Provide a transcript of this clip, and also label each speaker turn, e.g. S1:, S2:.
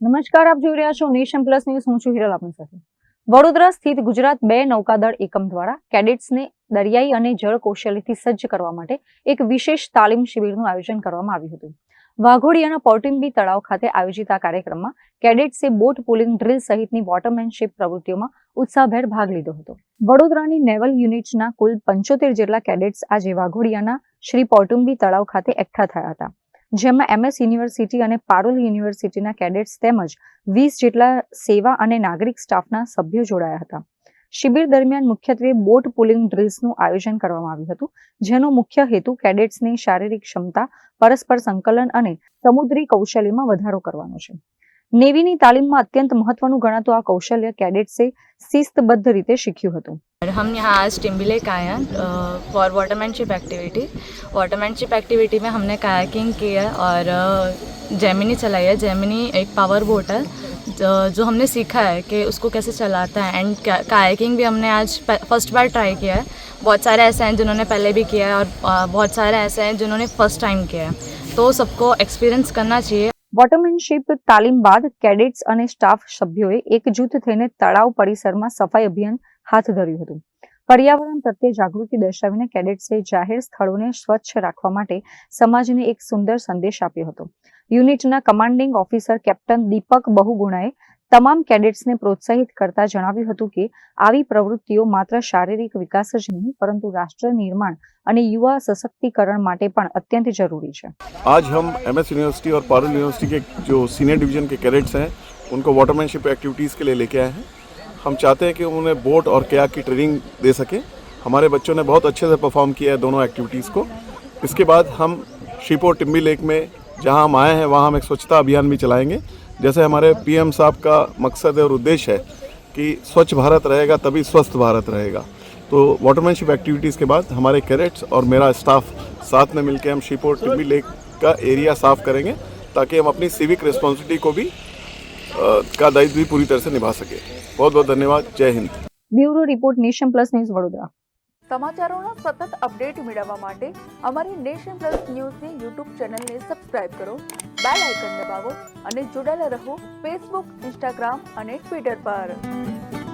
S1: નમસ્કાર, આપ જોઈ રહ્યા છો નેશન પ્લસ ન્યૂઝ. હું છું હિરલ આપની સાથે. વડોદરા સ્થિત ગુજરાત 2 નૌકાદળ એકમ દ્વારા કેડેટ્સને દરિયાઈ અને જળ કૌશલ્યથી સજ્જ કરવા માટે એક વિશેષ તાલીમ શિબિરનું આયોજન કરવામાં આવ્યું હતું. વાઘોડિયાના પોર્ટિમ્બી તળાવ ખાતે આયોજિત આ કાર્યક્રમમાં કેડેટ્સે બોટ પુલિંગ ડ્રીલ સહિતની વોટરમેનશીપ પ્રવૃત્તિઓમાં ઉત્સાહભેર ભાગ લીધો હતો. વડોદરાની નેવલ યુનિટના કુલ 75 જેટલા કેડેટ્સ આજે વાઘોડિયાના શ્રી પોર્ટિમ્બી તળાવ ખાતે એકઠા થયા હતા, જેમાં MS યુનિવર્સિટી અને પારુલ યુનિવર્સિટીના કેડેટ્સ તેમજ 20 જેટલા સેવા અને નાગરિક સ્ટાફના સભ્યો જોડાયા હતા. શિબિર દરમિયાન મુખ્યત્વે બોટ પુલિંગ ડ્રીલ્સનું આયોજન કરવામાં આવ્યું હતું, જેનો મુખ્ય હેતુ કેડેટ્સની શારીરિક ક્ષમતા, પરસ્પર સંકલન અને સમુદ્રી કૌશલ્યમાં વધારો કરવાનો છે. નેવીની તાલીમમાં અત્યંત મહત્વનું ગણાતું આ કૌશલ્ય કેડેટ્સે શિસ્તબદ્ધ રીતે શીખ્યું હતું.
S2: हम यहाँ आज टिम्बी लेक आए हैं फॉर वाटरमैनशिप एक्टिविटी. वाटरमैनशिप एक्टिविटी में हमने कायाकिंग की है और जेमिनी चलाई है. जेमिनी एक पावर बोट है जो हमने सीखा है कि उसको कैसे चलाता है. एंड कायाकिंग भी हमने आज फर्स्ट बार ट्राई किया है. बहुत सारे ऐसे हैं जिन्होंने पहले भी किया है और बहुत सारे ऐसे हैं जिन्होंने फर्स्ट टाइम किया है. तो सबको एक्सपीरियंस करना चाहिए.
S1: વોટરમેનશીપ તાલીમ બાદ કેડેટ્સ અને સ્ટાફ સભ્યોએ એકજૂથ થઈને તળાવ પરિસરમાં સફાઈ અભિયાન હાથ ધર્યું હતું. પર્યાવરણ પ્રત્યે જાગૃતિ દર્શાવીને કેડેટ્સે જાહેર સ્થળોને સ્વચ્છ રાખવા માટે સમાજને એક સુંદર સંદેશ આપ્યો હતો. યુનિટના કમાન્ડિંગ ઓફિસર કેપ્ટન દીપક બહુગુણાએ તમામ કેડેટ્સને પ્રોત્સાહિત કરતા જણાવ્યું હતું કે આવી પ્રવૃત્તિઓ માત્ર શારીરિક વિકાસ જ નહીં પરંતુ રાષ્ટ્ર નિર્માણ અને युवा सशक्तिकरण માટે પણ અત્યંત જરૂરી છે.
S3: आज हम MS यूनिवर्सिटी और पारुल यूनिवर्सिटी के जो सीनियर डिवीजन के कैडेट्स हैं उनको वाटरमैनशिप एक्टिविटीज़ के लिए लेके आए हैं. हम चाहते हैं कि उन्हें बोट और कयाक की ट्रेनिंग दे सकें. हमारे बच्चों ने बहुत अच्छे से परफॉर्म किया है दोनों एक्टिविटीज़ को. इसके बाद हम श्रीपोर्ट टिम्बी लेक में जहां हम आए हैं वहां हम एक स्वच्छता अभियान भी चलाएंगे. जैसे हमारे PM साहब का मकसद और उद्देश्य है कि स्वच्छ भारत रहेगा तभी स्वस्थ भारत रहेगा. तो वाटरमैनशिप एक्टिविटीज़ के बाद हमारे कैडेट्स और मेरा स्टाफ साथ में मिलकर हम श्रीपोर्ट टिम्बी लेक का एरिया साफ करेंगे ताकि हम अपनी सिविक रिस्पॉन्सिबिलिटी को भी का दायित्व भी पूरी तरह से निभा सके. बहुत बहुत धन्यवाद. जय हिंद.
S1: Bureau report, nation plus news, Vadodara.
S4: સમાચારોના સતત અપડેટ મેળવવા માટે અમારી નેશન પ્લસ ન્યૂઝની YouTube ચેનલને સબસ્ક્રાઇબ કરો, બેલ આઇકન દબાવો અને જોડાયેલા રહો Facebook, Instagram અને Twitter પર.